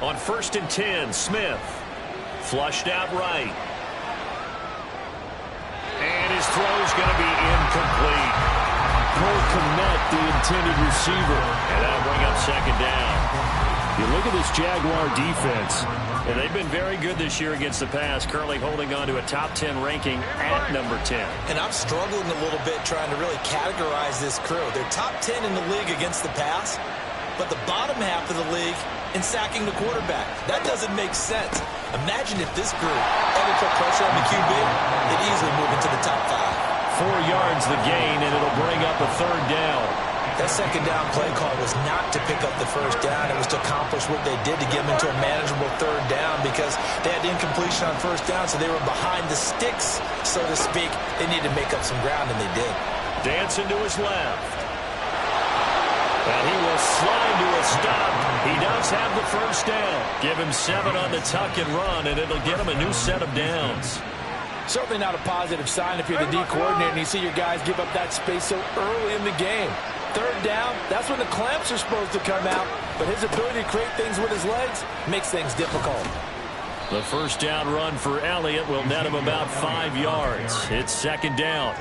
On 1st and 10, Smith. Flushed out right. And his throw's going to be incomplete. Cole Kmet, the intended receiver. And that'll bring up 2nd down. You look at this Jaguar defense. And they've been very good this year against the pass, currently holding on to a top 10 ranking at number 10. And I'm struggling a little bit trying to really categorize this crew. They're top 10 in the league against the pass, but the bottom half of the league in sacking the quarterback. That doesn't make sense. Imagine if this group ever put pressure on the QB, they'd easily move into the top 5. 4 yards the gain, and it'll bring up a 3rd down. That 2nd down play call was not to pick up the 1st down. It was to accomplish what they did to get them into a manageable 3rd down because they had incompletion on 1st down, so they were behind the sticks, so to speak. They needed to make up some ground, and they did. Dancing to his left. And he will slide to a stop. He does have the 1st down. Give him 7 on the tuck and run, and it'll get him a new set of downs. Certainly not a positive sign if you're the D coordinator and you see your guys give up that space so early in the game. 3rd down, that's when the clamps are supposed to come out. But his ability to create things with his legs makes things difficult. The 1st down run for Elliott will net him about 5 yards. It's 2nd down.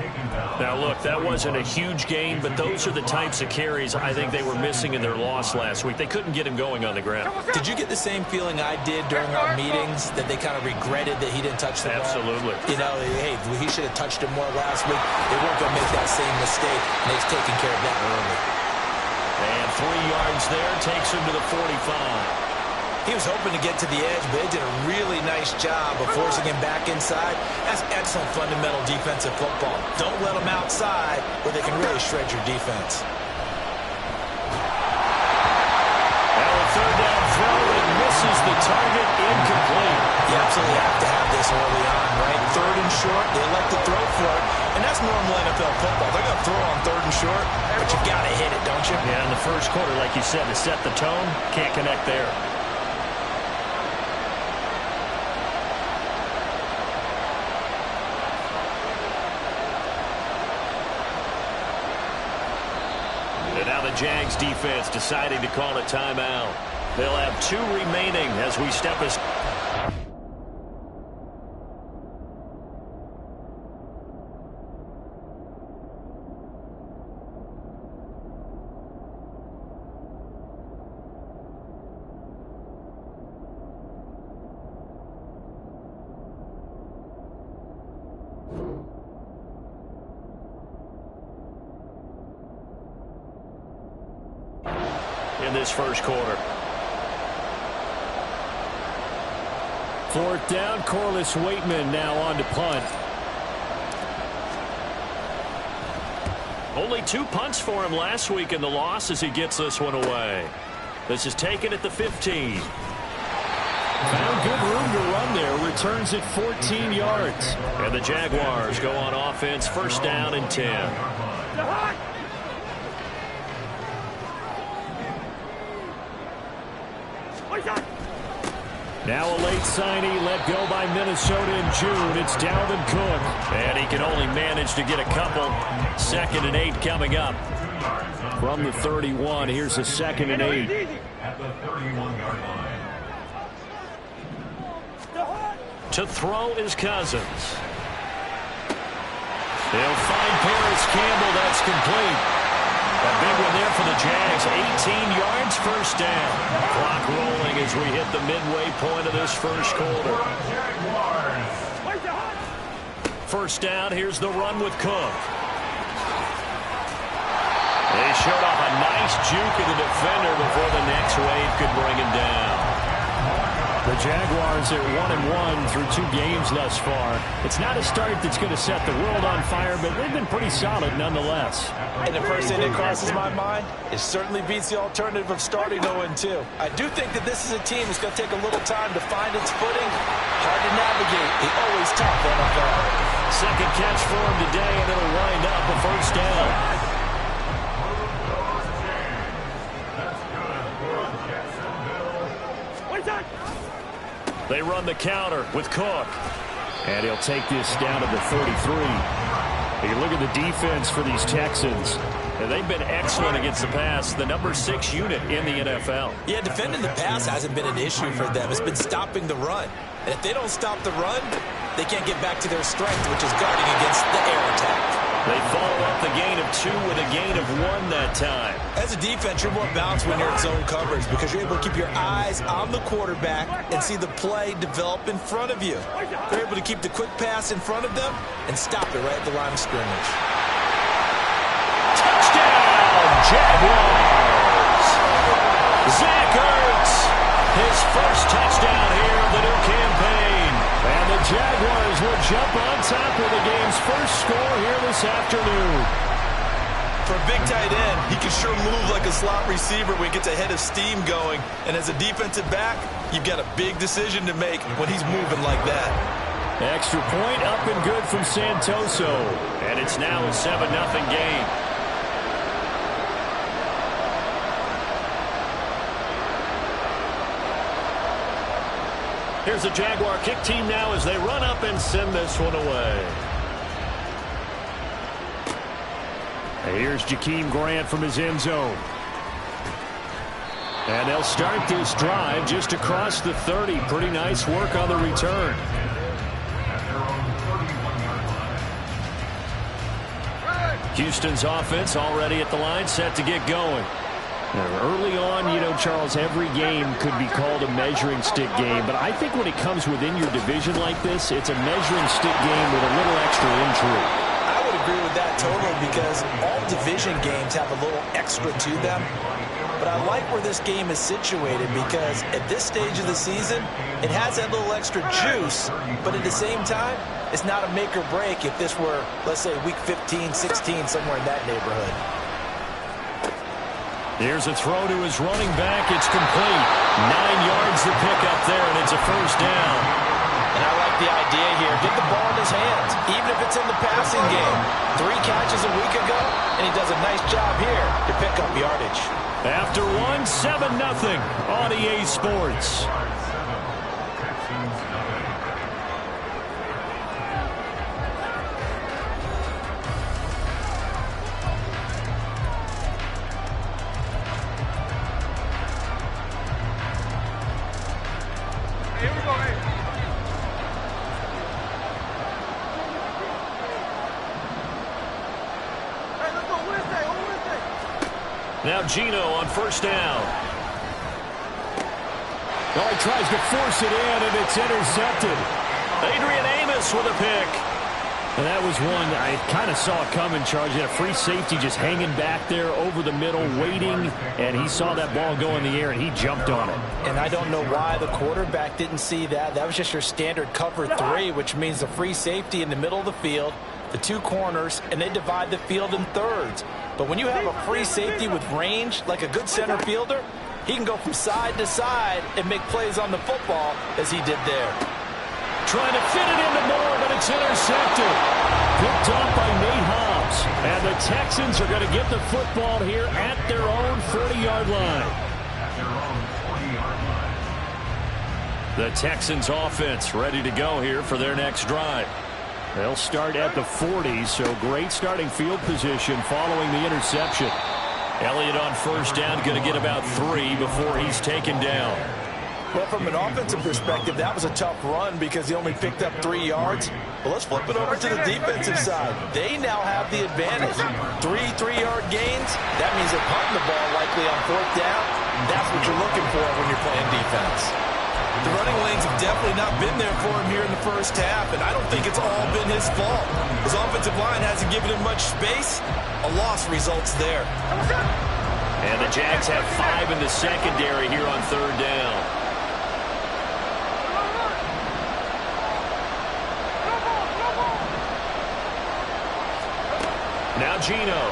Now, look, that wasn't a huge gain, but those are the types of carries I think they were missing in their loss last week. They couldn't get him going on the ground. Did you get the same feeling I did during our meetings, that they kind of regretted that he didn't touch the ball? Absolutely. You know, hey, he should have touched it more last week. They weren't going to make that same mistake, and they've taken care of that early. And 3 yards there takes him to the 45. He was hoping to get to the edge, but they did a really nice job of forcing him back inside. That's excellent fundamental defensive football. Don't let them outside where they can really shred your defense. Now a 3rd down throw, and misses the target, incomplete. You absolutely have to have this early on, right? 3rd and short, they elect to throw for it, and that's normal NFL football. They're going to throw on 3rd and short, but you got to hit it, don't you? Yeah, in the 1st quarter, like you said, to set the tone, can't connect there. Jags defense deciding to call a timeout. They'll have 2 remaining as we step us. In this 1st quarter. 4th down, Corliss Waitman now on to punt. Only 2 punts for him last week in the loss as he gets this one away. This is taken at the 15. Found good room to run there. Returns at 14 yards. And the Jaguars go on offense, 1st down and 10. Now a late signee let go by Minnesota in June. It's Dalvin Cook. And he can only manage to get a couple. 2nd and 8 coming up. From the 31, here's a 2nd and 8. At the 31-yard line. To throw is Cousins. They'll find Paris Campbell. That's complete. A big one there for the Jags. 18 yards, 1st down. Clock rolling as we hit the midway point of this 1st quarter. 1st down, here's the run with Cook. They showed off a nice juke of the defender before the next wave could bring him down. The Jaguars are 1-1 through 2 games thus far. It's not a start that's going to set the world on fire, but they've been pretty solid nonetheless. And the first thing that crosses my mind, it certainly beats the alternative of starting 0-2. I do think that this is a team that's going to take a little time to find its footing. Hard to navigate. The always tough NFL. 2nd catch for him today, and it'll wind up a 1st down. They run the counter with Cook. And he'll take this down to the 33. You look at the defense for these Texans. And they've been excellent against the pass, the number 6 unit in the NFL. Yeah, defending the pass hasn't been an issue for them. It's been stopping the run. And if they don't stop the run, they can't get back to their strength, which is guarding against the air attack. They follow up the gain of 2 with a gain of 1 that time. As a defense, you're more balanced when you're in zone coverage because you're able to keep your eyes on the quarterback and see the play develop in front of you. They're able to keep the quick pass in front of them and stop it right at the line of scrimmage. Touchdown, Jaguars! Zach Ertz, his first touchdown here of the new campaign. And the Jaguars will jump on top of the game's first score here this afternoon. For a big tight end, he can sure move like a slot receiver when he gets a head of steam going. And as a defensive back, you've got a big decision to make when he's moving like that. Extra point up and good from Santoso. And it's now a 7-0 game. Here's the Jaguar kick team now as they run up and send this one away. Here's Jakeem Grant from his end zone. And they'll start this drive just across the 30. Pretty nice work on the return. Houston's offense already at the line, set to get going. Early on, you know, Charles, every game could be called a measuring stick game. But I think when it comes within your division like this, it's a measuring stick game with a little extra intrigue. I would agree with that totally because all division games have a little extra to them. But I like where this game is situated because at this stage of the season, it has that little extra juice. But at the same time, it's not a make or break if this were, let's say, week 15, 16, somewhere in that neighborhood. Here's a throw to his running back. It's complete. 9 yards to pick up there, and it's a first down. And I like the idea here. Get the ball in his hands, even if it's in the passing game. 3 catches a week ago, and he does a nice job here to pick up yardage. After 7-0 on EA Sports. Now Gino on first down. Oh, he tries to force it in, and it's intercepted. Adrian Amos with a pick. And that was one I kind of saw coming, Charles. He had a free safety just hanging back there over the middle, waiting, and he saw that ball go in the air, and he jumped on it. And I don't know why the quarterback didn't see that. That was just your standard cover 3, which means the free safety in the middle of the field, the 2 corners, and they divide the field in thirds. But when you have a free safety with range, like a good center fielder, he can go from side to side and make plays on the football as he did there. Trying to fit it into Moore, but it's intercepted. Picked off by Nate Hobbs. And the Texans are going to get the football here at their own 40-yard line. The Texans offense ready to go here for their next drive. They'll start at the 40, so great starting field position following the interception. Elliott on first down, going to get about 3 before he's taken down. Well, from an offensive perspective, that was a tough run because he only picked up 3 yards. Well, let's flip it over to the defensive side. They now have the advantage. 3 3-yard gains. That means they're punting the ball likely on 4th down. That's what you're looking for when you're playing defense. The running lanes have definitely not been there for him here in the first half, and I don't think it's all been his fault. His offensive line hasn't given him much space. A loss results there. And the Jags have 5 in the secondary here on 3rd down. Now Gino.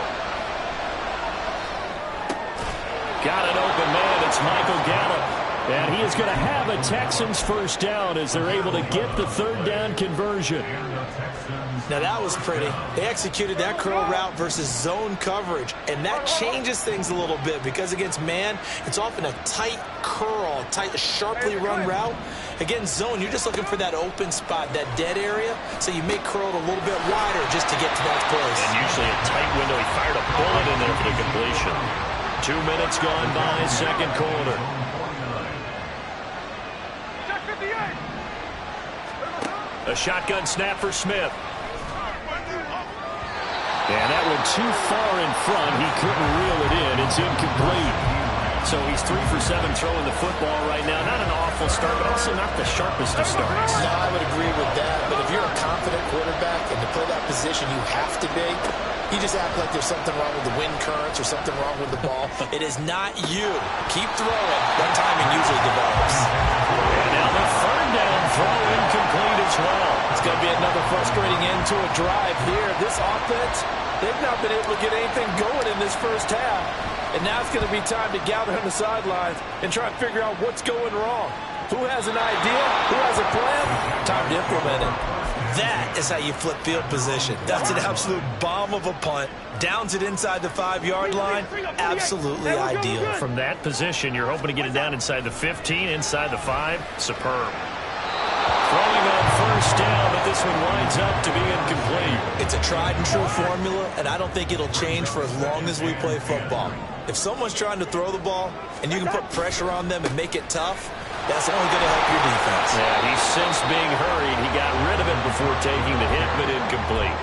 Got an open man. It's Michael Gallup. And he is going to have a Texans first down as they're able to get the third down conversion. Now that was pretty. They executed that curl route versus zone coverage, and that changes things a little bit because against man, it's often a tight curl, sharply run route. Against zone, you're just looking for that open spot, that dead area, so you may curl it a little bit wider just to get to that place. And usually a tight window. He fired a bullet in there for the completion. 2 minutes gone by, second quarter. A shotgun snap for Smith. And that one too far in front. He couldn't reel it in. It's incomplete. So he's 3 for 7 throwing the football right now. Not an awful start, but also not the sharpest of starts. No, I would agree with that. But if you're a confident quarterback and to play that position you have to be, you just act like there's something wrong with the wind currents or something wrong with the ball. It is not you. Keep throwing. That timing usually develops. And now the third down throw incomplete as well. It's going to be another frustrating end to a drive here. This offense, they've not been able to get anything going in this first half. And now it's going to be time to gather on the sidelines and try and figure out what's going wrong. Who has an idea? Who has a plan? Time to implement it. That is how you flip field position. That's an absolute bomb of a punt. Downs it inside the 5-yard line. Absolutely ideal. From that position, you're hoping to get it down inside the 15, inside the 5. Superb. Throwing on first down, but this one winds up to be incomplete. It's a tried and true formula, and I don't think it'll change for as long as we play football. If someone's trying to throw the ball and you can put pressure on them and make it tough, that's only going to help your defense. Yeah, he's since being hurried. He got rid of it before taking the hit, but incomplete.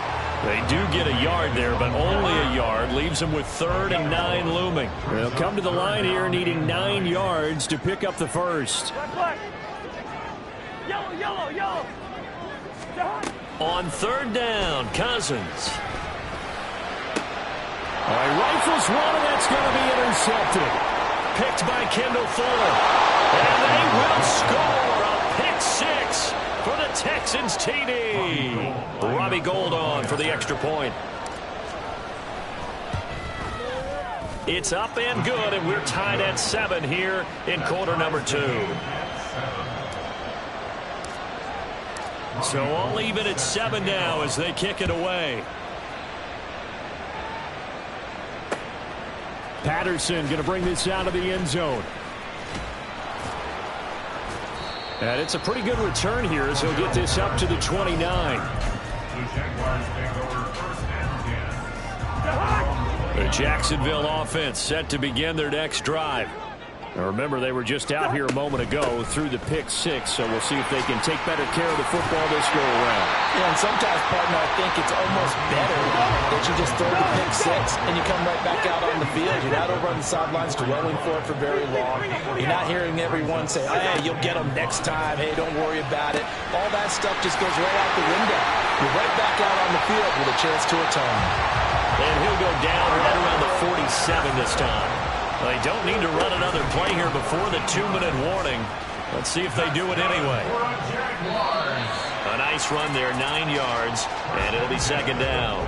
They do get a yard there, but only a yard. Leaves them with 3rd and 9 looming. They'll come to the line here needing 9 yards to pick up the first. Yellow. On 3rd down, Cousins. All right, rifles one, and that's going to be intercepted. Picked by Kendall Fuller. And they will score a pick 6 for the Texans TD. Robbie Gould on for the extra point. It's up and good, and we're tied at 7 here in quarter number 2. So all even at 7 now as they kick it away. Patterson going to bring this out of the end zone. And it's a pretty good return here as he'll get this up to the 29. The Jacksonville offense set to begin their next drive. Now remember, they were just out here a moment ago through the pick 6, so we'll see if they can take better care of the football this go around. Yeah, and sometimes, partner, I think it's almost better that you just throw the pick 6 and you come right back out on the field. You're not over on the sidelines dwelling for it for very long. You're not hearing everyone say, oh, hey, you'll get them next time. Hey, don't worry about it. All that stuff just goes right out the window. You're right back out on the field with a chance to atone. And he'll go down right around the 47 this time. They don't need to run another play here before the 2-minute warning. Let's see if they do it anyway. A nice run there, 9 yards, and it'll be 2nd down.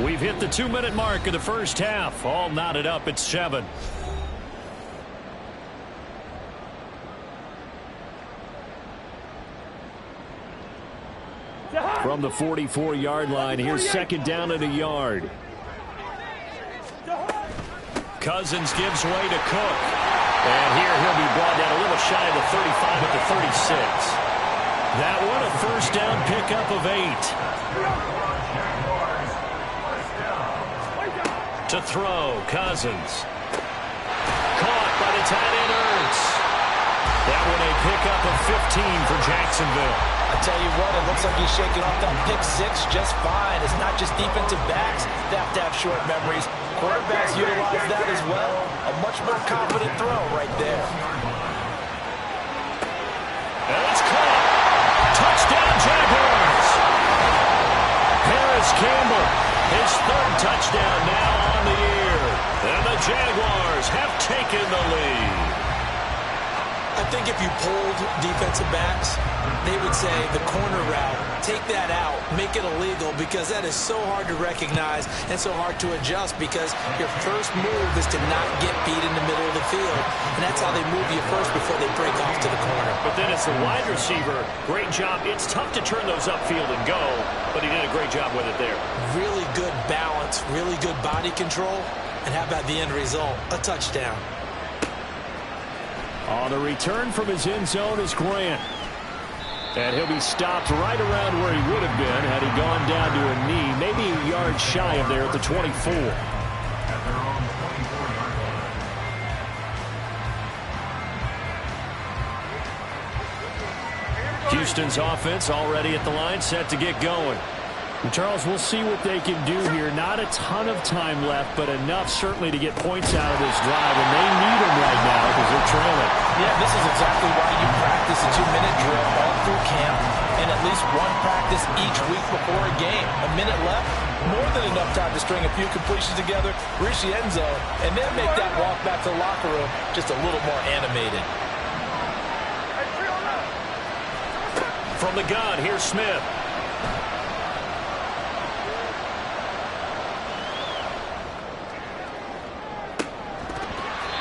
We've hit the 2-minute mark of the first half. All knotted up at 7. From the 44-yard line, here's 2nd down and a yard. Cousins gives way to Cook. And here he'll be brought down a little shy of the 35 at the 36. That one a first down pickup of 8. To throw, Cousins. Caught by the tight end Ertz. That one a pickup of 15 for Jacksonville. I tell you what, it looks like he's shaking off that pick 6 just fine. It's not just defensive backs that have to have short memories. Quarterbacks utilize that as well. A much more confident throw right there. And it's caught. Touchdown, Jaguars. Harris Campbell, his 3rd touchdown now on the year. And the Jaguars have taken the lead. I think if you polled defensive backs, they would say say the corner route, take that out, make it illegal, because that is so hard to recognize and so hard to adjust, because your first move is to not get beat in the middle of the field, and that's how they move you first before they break off to the corner. But then as the wide receiver, great job. It's tough to turn those upfield and go, but he did a great job with it there. Really good balance, really good body control, and how about the end result? A touchdown. On the return from his end zone is Grant. And he'll be stopped right around where he would have been had he gone down to a knee, maybe a yard shy of there at the 24. Houston's offense already at the line, set to get going. And Charles, we'll see what they can do here. Not a ton of time left, but enough certainly to get points out of this drive, and they need them right now because they're trailing. Yeah, this is exactly why you practice a 2-minute drill all through camp and at least one practice each week before a game. A minute left, more than enough time to string a few completions together, reach the end zone, and then make that walk back to the locker room just a little more animated. From the gun, here's Smith.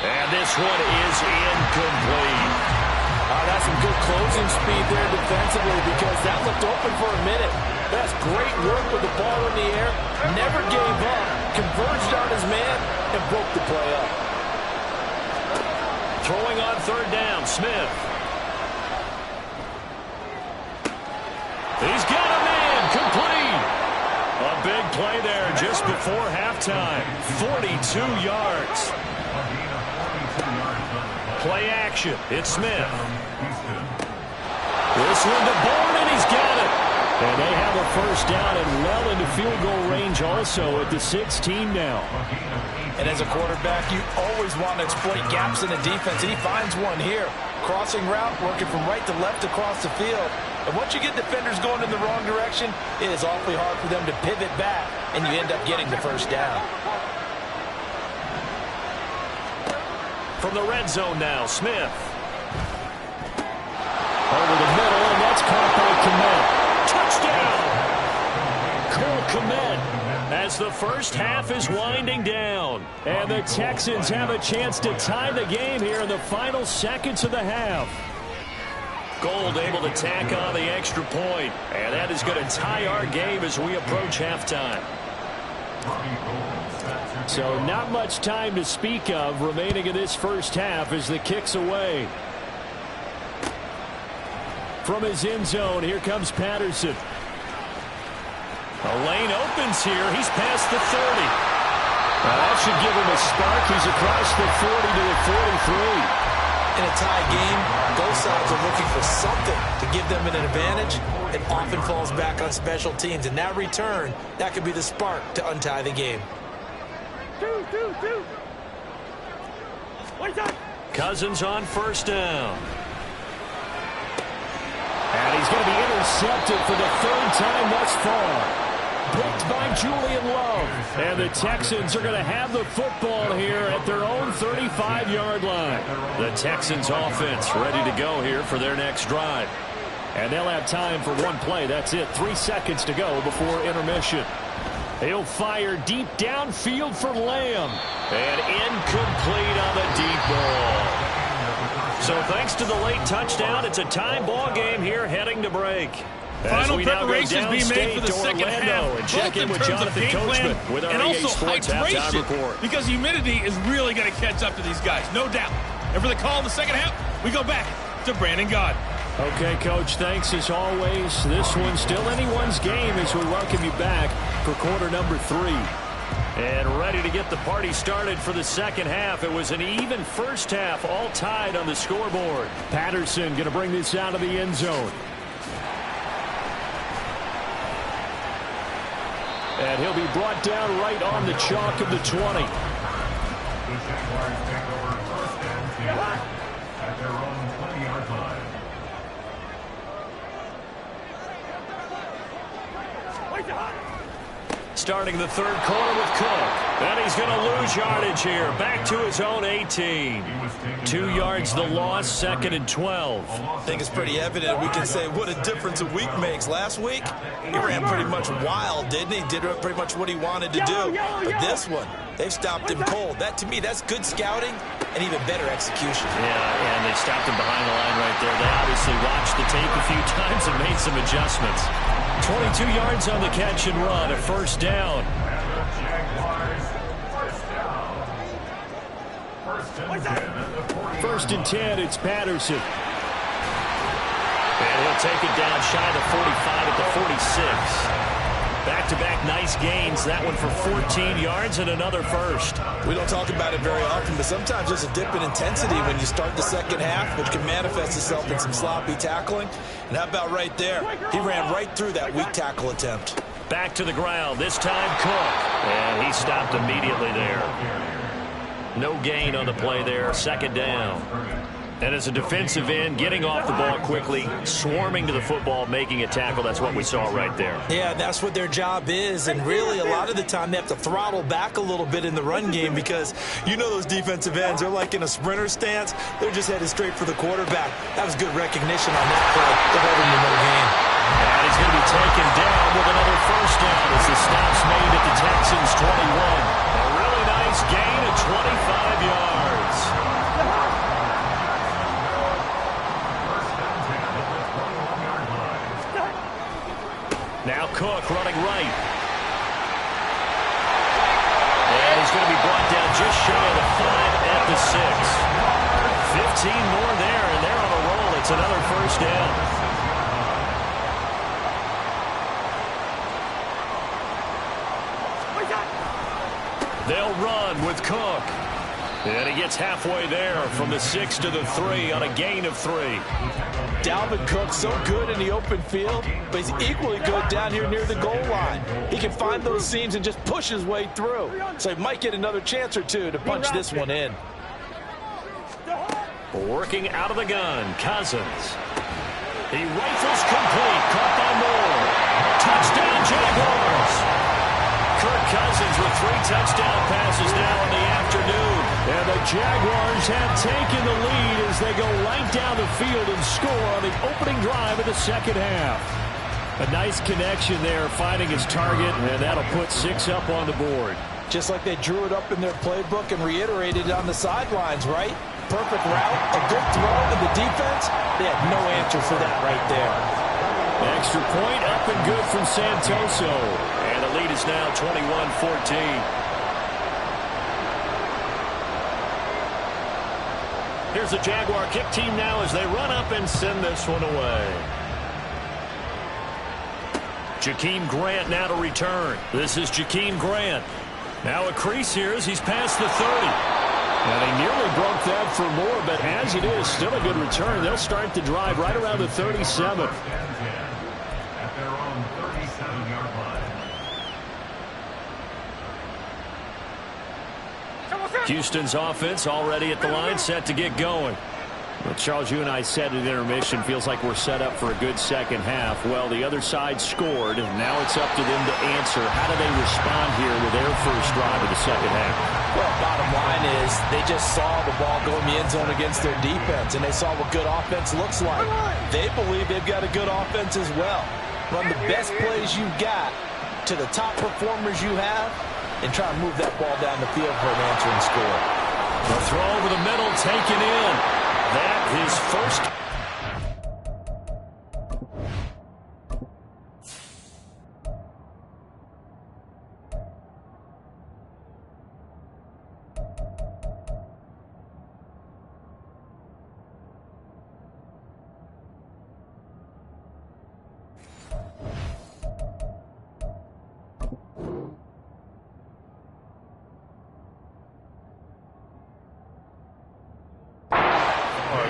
And this one is incomplete. That's some good closing speed there defensively, because that looked open for a minute. That's great work with the ball in the air. Never gave up. Converged on his man and broke the play up. Throwing on third down, Smith. He's got a man, complete. A big play there just before halftime. 42 yards. Play action. It's Smith. This one to Bourne, and he's got it. And they have a first down and well into field goal range also at the 16 now. And as a quarterback, you always want to exploit gaps in the defense, and he finds one here. Crossing route, working from right to left across the field. And once you get defenders going in the wrong direction, it is awfully hard for them to pivot back, and you end up getting the first down. From the red zone now, Smith. Over the middle, and that's caught by Kmet. Touchdown! Cole Kmet as the first half is winding down. And the Texans have a chance to tie the game here in the final seconds of the half. Gold able to tack on the extra point. And that is going to tie our game as we approach halftime. So not much time to speak of remaining in this first half as the kick's away. From his end zone, here comes Patterson. A lane opens here. He's past the 30. That should give him a spark. He's across the 40 to the 43. In a tie game, both sides are looking for something to give them an advantage. It often falls back on special teams. And that return, that could be the spark to untie the game. Cousins on first down. And he's going to be intercepted for the third time thus far. Picked by Julian Love. And the Texans are going to have the football here at their own 35-yard line. The Texans offense ready to go here for their next drive. And they'll have time for one play. That's it. 3 seconds to go before intermission. He'll fire deep downfield for Lamb. And incomplete on the deep ball. So thanks to the late touchdown, it's a time ball game here heading to break. Final preparations being made for the second half, and check both in in with terms of Jonathan game plan Coachman with our and also Sports halftime hydration, report. because humidity is really going to catch up to these guys, no doubt. And for the call in the second half, we go back to Brandon Gaud. Okay, Coach, thanks as always. This one's still anyone's game as we welcome you back for quarter number 3. And ready to get the party started for the second half. It was an even first half, all tied on the scoreboard. Patterson going to bring this out of the end zone. And he'll be brought down right on the chalk of the 20. The Jaguars take over first and 10 at their own 20-yard line. starting the third quarter with Cook. And he's going to lose yardage here. Back to his own 18. 2 yards the loss, 2nd and 12. I think it's pretty evident. We can say what a difference a week makes. Last week, he ran pretty much wild, didn't he? Did pretty much what he wanted to do. But this one, they've stopped him cold. That, to me, that's good scouting and even better execution. Yeah, and they stopped him behind the line right there. They obviously watched the tape a few times and made some adjustments. 22 yards on the catch and run, a first down. First and 10, it's Patterson. And he'll take it down shy of the 45 at the 46. Back-to-back nice gains. That one for 14 yards and another first. We don't talk about it very often, but sometimes there's a dip in intensity when you start the second half, which can manifest itself in some sloppy tackling. And how about right there? He ran right through that weak tackle attempt. Back to the ground, this time Cook. And he stopped immediately there. No gain on the play there, second down. And as a defensive end, getting off the ball quickly, swarming to the football, making a tackle, that's what we saw right there. Yeah, that's what their job is. And really, a lot of the time, they have to throttle back a little bit in the run game because you know those defensive ends, they're like in a sprinter stance. They're just headed straight for the quarterback. That was good recognition on that play. They're holding him in the game. And he's going to be taken down with another first down as the stop's made at the Texans' 21. A really nice gain of 25 yards. Now Cook running right. And he's going to be brought down just shy of the 5 at the 6. 15 more there, and they're on a roll. It's another first down. They'll run with Cook. And he gets halfway there from the 6 to the 3 on a gain of 3. Dalvin Cook so good in the open field, but he's equally good down here near the goal line. He can find those seams and just push his way through. So he might get another chance or two to punch this one in. Working out of the gun, Cousins. He rifles complete, caught by Moore. Touchdown, Jaguars. Kirk Cousins with 3 touchdown passes now in the afternoon. And the Jaguars have taken the lead as they go right down the field and score on the opening drive of the second half. A nice connection there, finding his target, and that'll put 6 up on the board. Just like they drew it up in their playbook and reiterated it on the sidelines, right? Perfect route, a good throw to the defense. They had no answer for that right there. Extra point up and good from Santoso. And the lead is now 21-14. Here's the Jaguar kick team now as they run up and send this one away. Jakeem Grant now to return. This is Jakeem Grant. Now a crease here as he's past the 30. And they nearly broke that for more, but as it is, still a good return. They'll start the drive right around the 37. At their own 37-yard line. Houston's offense already at the line, set to get going. Well, Charles, you and I said at intermission, feels like we're set up for a good second half. Well, the other side scored, and now it's up to them to answer. How do they respond here with their first drive of the second half? Well, bottom line is they just saw the ball go in the end zone against their defense, and they saw what good offense looks like. They believe they've got a good offense as well. Run the best plays you've got to the top performers you have, and try and move that ball down the field for an answering score. The throw over the middle, taken in. That is first.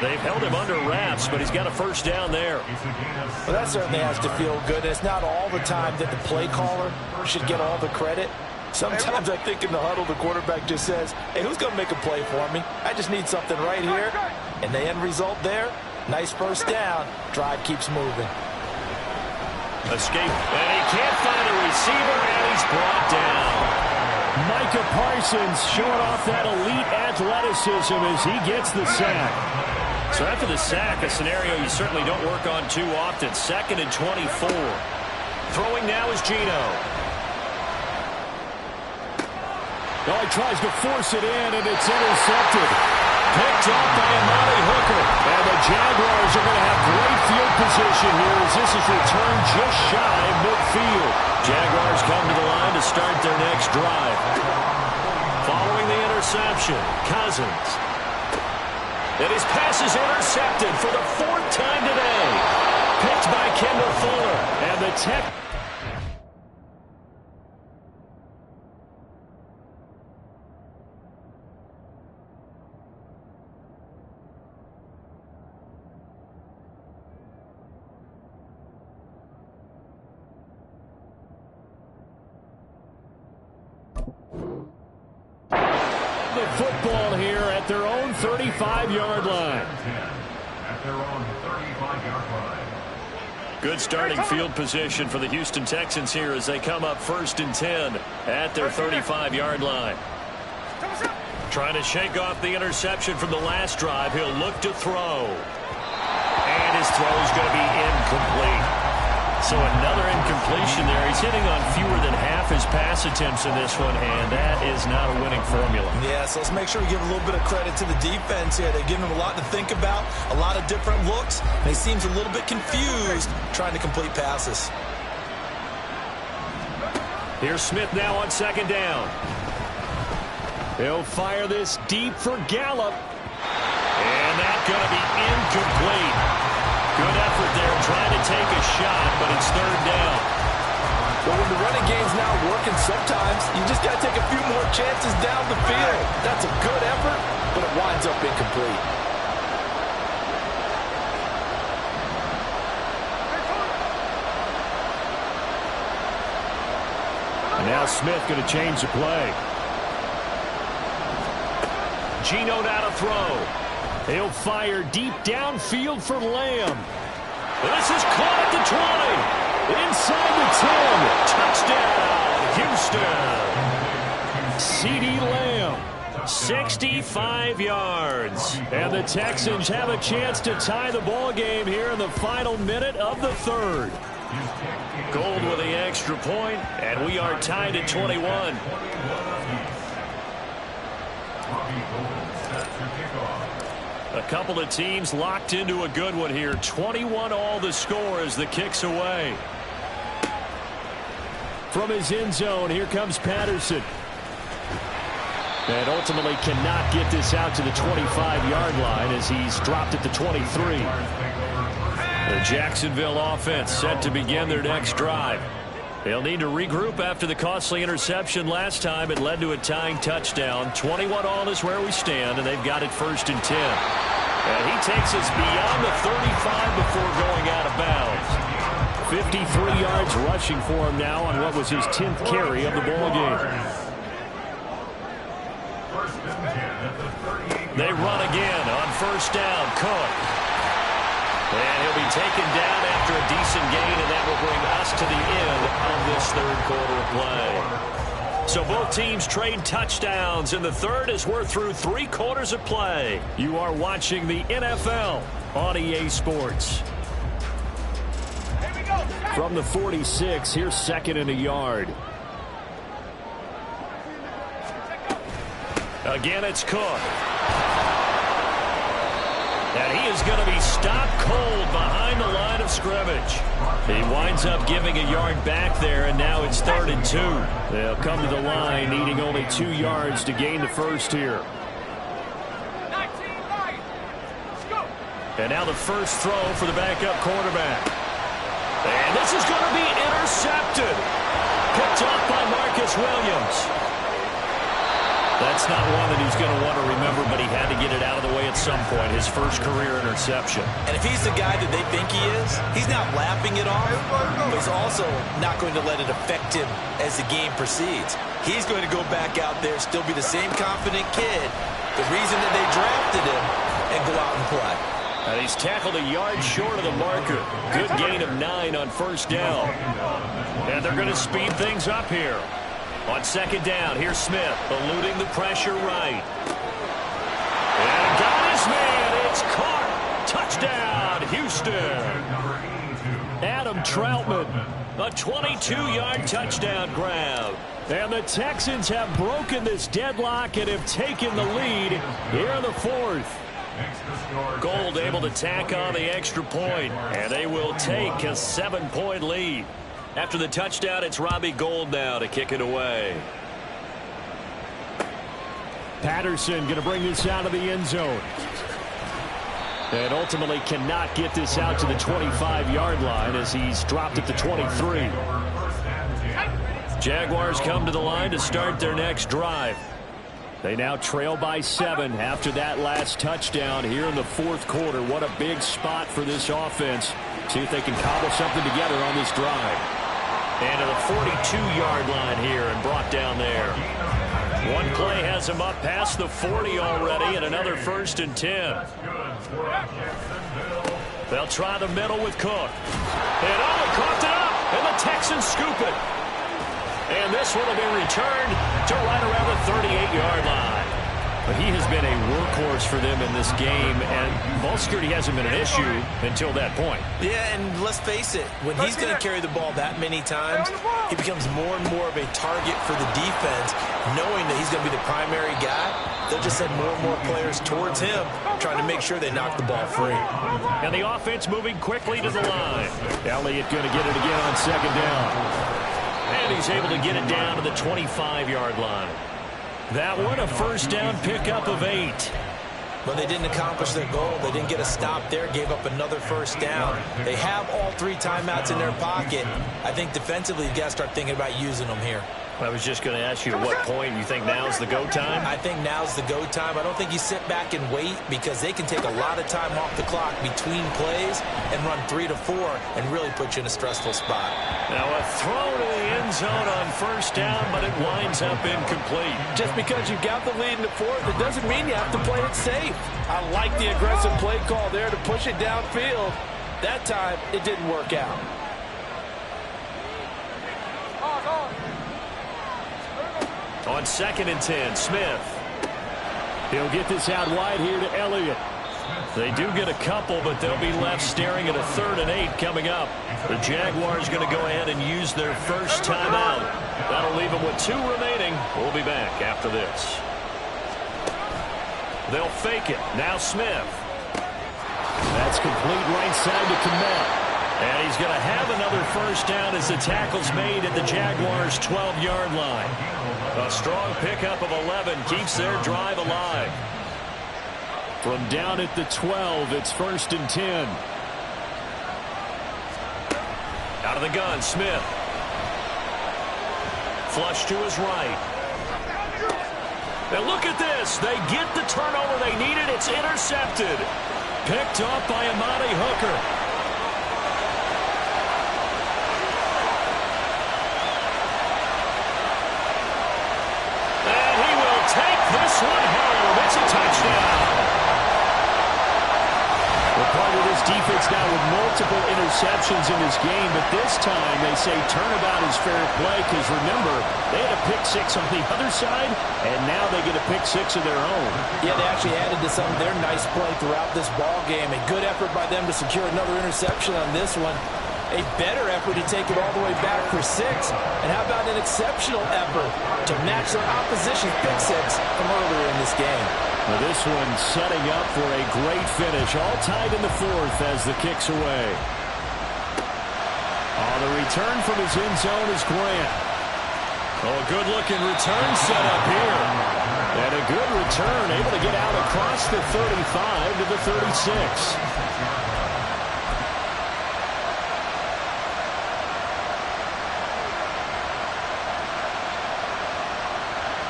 They've held him under wraps, but he's got a first down there. Well, that certainly has to feel good. It's not all the time that the play caller should get all the credit. Sometimes I think in the huddle, the quarterback just says, hey, who's going to make a play for me? I just need something right here. And the end result there, nice first down. Drive keeps moving. Escape, and he can't find a receiver, and he's brought down. Micah Parsons showing off that elite athleticism as he gets the sack. So after the sack, a scenario you certainly don't work on too often. 2nd and 24. Throwing now is Geno. Oh, he tries to force it in, and it's intercepted. Picked up by Amari Hooker. And the Jaguars are going to have great field position here as this is returned just shy of midfield. Jaguars come to the line to start their next drive. Following the interception, Cousins. And his pass is intercepted for the 4th time today. Picked by Kendall Fuller. And the tech... The football here at their own 35-yard line. At their own 35-yard line. Good starting field position for the Houston Texans here as they come up 1st and 10 at their 35-yard line. Trying to shake off the interception from the last drive. He'll look to throw. And his throw is going to be incomplete. So another incompletion there. He's hitting on fewer than half his pass attempts in this one, and that is not a winning formula. Yeah, so let's make sure we give a little bit of credit to the defense here. They're giving him a lot to think about, a lot of different looks, and he seems a little bit confused trying to complete passes. Here's Smith now on 2nd down. He'll fire this deep for Gallup. And that's going to be incomplete. Good effort there trying to take a shot, but it's 3rd down. Well, when the running game's now working, sometimes you just got to take a few more chances down the field. That's a good effort, but it winds up incomplete. And now Smith going to change the play. Geno now to throw. He'll fire deep downfield for Lamb. This is caught at the 20. Inside the 10.20. Touchdown, Houston. CeeDee Lamb. 65 yards. And the Texans have a chance to tie the ball game here in the final minute of the 3rd. Gold with the extra point, and we are tied at 21. A couple of teams locked into a good one here. 21 all the score as the kick's away. From his end zone, here comes Patterson. And ultimately cannot get this out to the 25-yard line as he's dropped at the 23. The Jacksonville offense set to begin their next drive. They'll need to regroup after the costly interception last time. It led to a tying touchdown. 21 all is where we stand, and they've got it 1st and 10. And he takes us beyond the 35 before going out of bounds. 53 yards rushing for him now on what was his 10th carry of the ball game. They run again on 1st down. Cook. And he'll be taken down after a decent gain, and that will bring us to the end of this 3rd quarter of play. So both teams trade touchdowns, and the 3rd as we're through 3 quarters of play. You are watching the NFL on EA Sports. From the 46, here's 2nd and a yard. Again, it's Cook. And he is going to be stopped cold behind the line of scrimmage. He winds up giving a yard back there, and now it's 3rd and 2. They'll come to the line needing only 2 yards to gain the 1st here. And now the first throw for the backup quarterback. And this is going to be intercepted. Picked up by Marcus Williams. That's not one that he's going to want to remember, but he had to get it out of the way at some point. His first career interception. And if he's the guy that they think he is, he's not laughing it off, but he's also not going to let it affect him as the game proceeds. He's going to go back out there, still be the same confident kid, the reason that they drafted him, and go out and play. And he's tackled a yard short of the marker. Good gain of 9 on first down. And they're going to speed things up here. On second down, here's Smith, eluding the pressure right. And got his man. It's caught. Touchdown, Houston. Adam Troutman, a 22-yard touchdown grab. And the Texans have broken this deadlock and have taken the lead here in the fourth. Gold able to tack on the extra point, and they will take a 7-point lead. After the touchdown, it's Robbie Gould now to kick it away. Patterson going to bring this out of the end zone. And ultimately cannot get this out to the 25-yard line as he's dropped at the 23. Jaguars come to the line to start their next drive. They now trail by 7 after that last touchdown here in the fourth quarter. What a big spot for this offense. See if they can cobble something together on this drive. And to the 42-yard line here and brought down there. One play has him up past the 40 already, and another 1st and 10. They'll try the middle with Cook. And coughed it up, and the Texans scoop it. And this one will be returned to right around the 38-yard line. But he has been a workhorse for them in this game, and ball security hasn't been an issue until that point. Yeah, and let's face it, when he's going to carry the ball that many times, he becomes more and more of a target for the defense, knowing that he's going to be the primary guy. They'll just send more and more players towards him, trying to make sure they knock the ball free. And the offense moving quickly to the line. Elliott going to get it again on second down. And he's able to get it down to the 25-yard line. That one, a first down pickup of 8. But they didn't accomplish their goal. They didn't get a stop there, gave up another first down. They have all 3 timeouts in their pocket. I think defensively, you've got to start thinking about using them here. I was just going to ask you at what point you think now's the go time? I think now's the go time. I don't think you sit back and wait because they can take a lot of time off the clock between plays and run 3 to 4 and really put you in a stressful spot. Now a throw to the end zone on first down, but it winds up incomplete. Just because you've got the lead in the fourth, it doesn't mean you have to play it safe. I like the aggressive play call there to push it downfield. That time, it didn't work out. On 2nd and 10, Smith. He'll get this out wide here to Elliott. They do get a couple, but they'll be left staring at a 3rd and 8 coming up. The Jaguars going to go ahead and use their first timeout. That'll leave them with 2 remaining. We'll be back after this. They'll fake it. Now Smith. That's complete right side to Kmet. And he's going to have another first down as the tackle's made at the Jaguars' 12-yard line. A strong pickup of 11 keeps their drive alive. From down at the 12, it's 1st and 10. Out of the gun, Smith. Flush to his right. And look at this. They get the turnover they needed. It's intercepted. Picked off by Amani Hooker. This one home. It's a touchdown. We're part of this defense now with multiple interceptions in this game, but this time they say turnabout is fair play because, remember, they had a pick 6 on the other side, and now they get a pick 6 of their own. Yeah, they actually added to some of their nice play throughout this ball game. A good effort by them to secure another interception on this one. A better effort to take it all the way back for 6. And how about an exceptional effort to match their opposition's pick 6 from earlier in this game? Now this one setting up for a great finish. All tied in the fourth as the kick's away. On the return from his end zone is Grant. Oh, a good-looking return set up here. And a good return, able to get out across the 35 to the 36.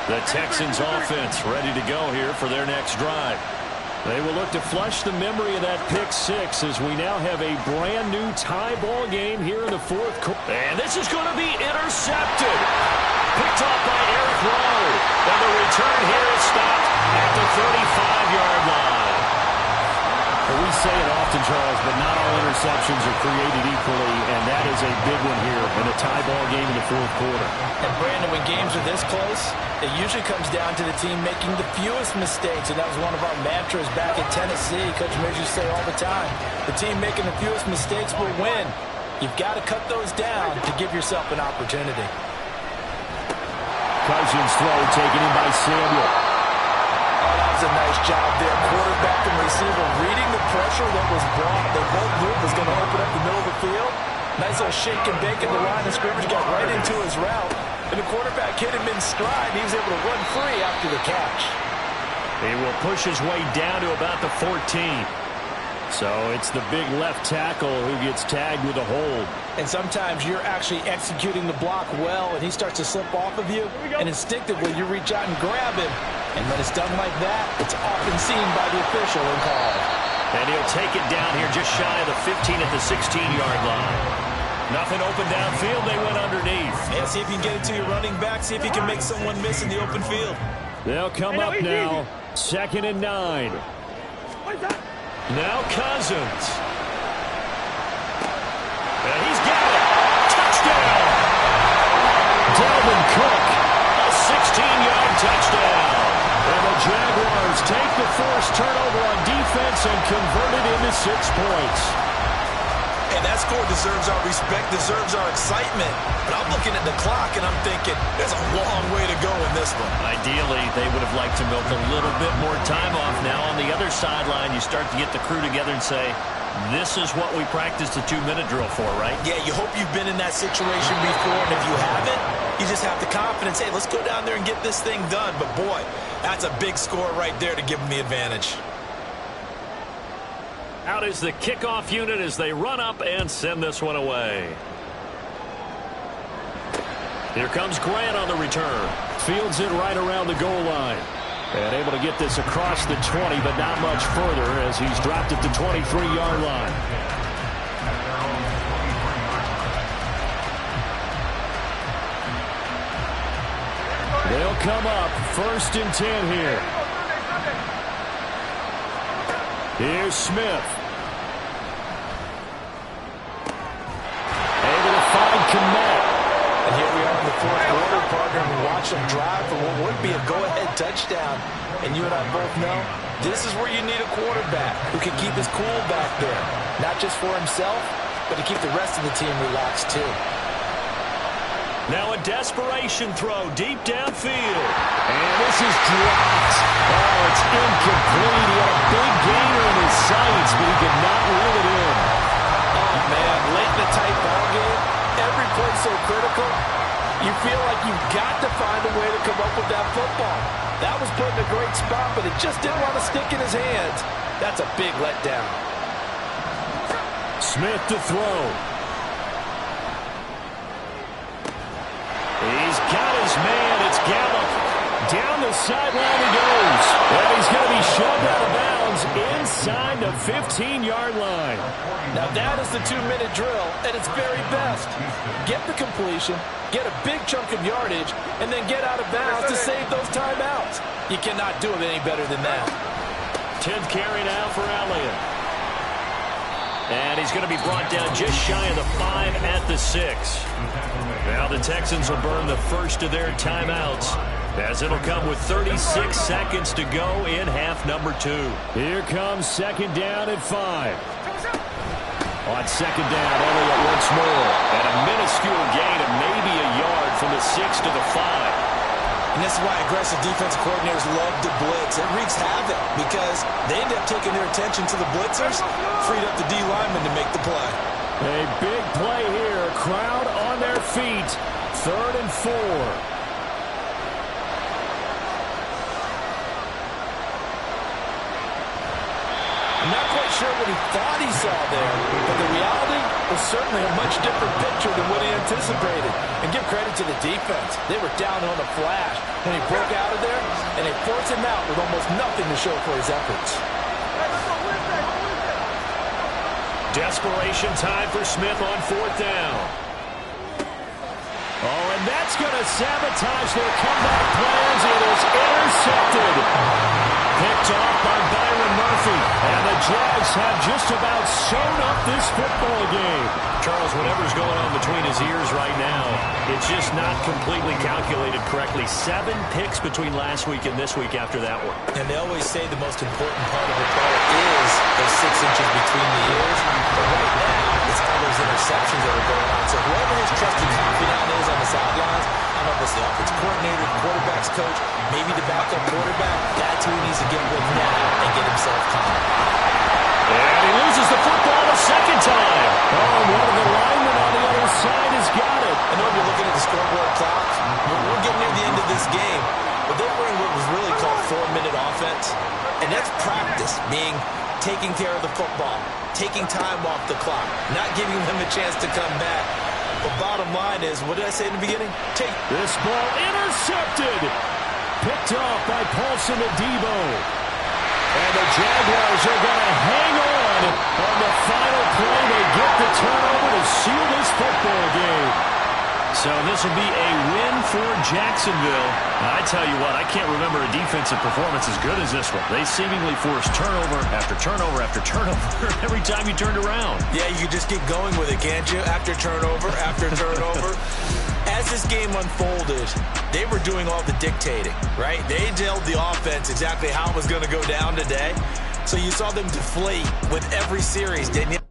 The Texans offense ready to go here for their next drive. They will look to flush the memory of that pick 6 as we now have a brand new tie ball game here in the fourth quarter. And this is going to be intercepted. Picked off by Eric Rowe. And the return here is stopped at the 35-yard line. Well, we say it often, Charles, but not all interceptions are created equally, and that is a big one here in a tie ball game in the fourth quarter. And, Brandon, when games are this close, it usually comes down to the team making the fewest mistakes, and that was one of our mantras back in Tennessee. Coach Mears used to say all the time, the team making the fewest mistakes will win. You've got to cut those down to give yourself an opportunity. Cousins throw taken in by Samuel. Oh, that was a nice job there. Quarterback and receiver reading the pressure that was brought. They both knew it was going to open up the middle of the field. Nice little shake and bake in the line of scrimmage. Got right into his route. And the quarterback hit him in stride. He was able to run free after the catch. He will push his way down to about the 14. So it's the big left tackle who gets tagged with a hold. And sometimes you're actually executing the block well, and he starts to slip off of you, and instinctively you reach out and grab him. And when it's done like that, it's often seen by the official and called. And he'll take it down here just shy of the 15 at the 16-yard line. Nothing open downfield. They went underneath. And see if you can get it to your running back. See if you can make someone miss in the open field. They'll come up now. 2nd and 9. Now Cousins. And he's got it. Touchdown. Dalvin Cook. A 16-yard touchdown. And the Jaguars take the forced turnover on defense and convert it into 6 points. And that score deserves our respect, deserves our excitement. But I'm looking at the clock, and I'm thinking, there's a long way to go in this one. Ideally, they would have liked to milk a little bit more time off. Now on the other sideline, you start to get the crew together and say, this is what we practiced the 2-minute drill for, right? Yeah, you hope you've been in that situation before, and if you haven't, you just have the confidence, hey, let's go down there and get this thing done. But boy, that's a big score right there to give them the advantage. Out is the kickoff unit as they run up and send this one away. Here comes Grant on the return. Fields it right around the goal line. And able to get this across the 20, but not much further as he's dropped at the 23-yard line. They'll come up 1st and 10 here. Here's Smith. Able to find Kmet. And here we are in the fourth quarter, partner, and we watch them drive for what would be a go-ahead touchdown. And you and I both know this is where you need a quarterback who can keep his cool back there. Not just for himself, but to keep the rest of the team relaxed too. Now a desperation throw deep downfield. And this is dropped. Oh, it's incomplete. He had a big gainer in his sights, but he could not reel it in. Oh, man, late in the tight ball game, every play so critical, you feel like you've got to find a way to come up with that football. That was put in a great spot, but it just didn't want to stick in his hands. That's a big letdown. Smith to throw. He's got his man. It's Gallup. Down the sideline he goes. And he's going to be shoved out of bounds inside the 15-yard line. Now that is the 2-minute drill at its very best. Get the completion, get a big chunk of yardage, and then get out of bounds to save those timeouts. You cannot do it any better than that. 10th carry now for Elliott. And he's going to be brought down just shy of the 5 at the 6. Now the Texans will burn the first of their timeouts, as it'll come with 36 seconds to go in half number 2. Here comes 2nd down at 5. On 2nd down, Elliott once more. And a minuscule gain of maybe a yard from the 6 to the 5. And this is why aggressive defensive coordinators love to blitz. It wreaks havoc because they end up taking their attention to the blitzers, freed up the D linemen to make the play. A big play here. Crowd on their feet. 3rd and 4. I'm not quite sure what he thought he saw there, but the reality was certainly a much different picture than what he anticipated. And give credit to the defense. They were down on the flash when he broke out of there, and they forced him out with almost nothing to show for his efforts. Desperation time for Smith on 4th down. Oh, and that's going to sabotage their comeback plans. It is intercepted. Picked off by Byron Murphy. And the Jags have just about sewn up this football game. Charles, whatever's going on between his ears right now, it's just not completely calculated correctly. 7 picks between last week and this week after that one. And they always say the most important part of a player is those 6 inches between the ears. But right now, it's all those interceptions that are going on. So whoever his trusted confidant is on the sidelines, I don't know if it's the offensive coordinator, the quarterback's coach, maybe the backup quarterback, that's who he needs to get with now and get himself calm. And he loses the football a second time. Oh, one of the linemen on the other side has got it. I know you're looking at the scoreboard clock. We're getting near the end of this game. But they're running what was really called 4-minute offense. And that's practice, meaning taking care of the football, taking time off the clock, not giving them a chance to come back. But bottom line is, what did I say in the beginning? This ball intercepted. Picked off by Paulson Adebo. And the Jaguars are going to hang on the final play. They get the turnover to seal this football game. So this will be a win for Jacksonville. I tell you what, I can't remember a defensive performance as good as this one. They seemingly forced turnover after turnover after turnover every time you turned around. Yeah, you just get going with it, can't you? After turnover, after turnover. As this game unfolded, they were doing all the dictating, right? They told the offense exactly how it was going to go down today. So you saw them deflate with every series, didn't you?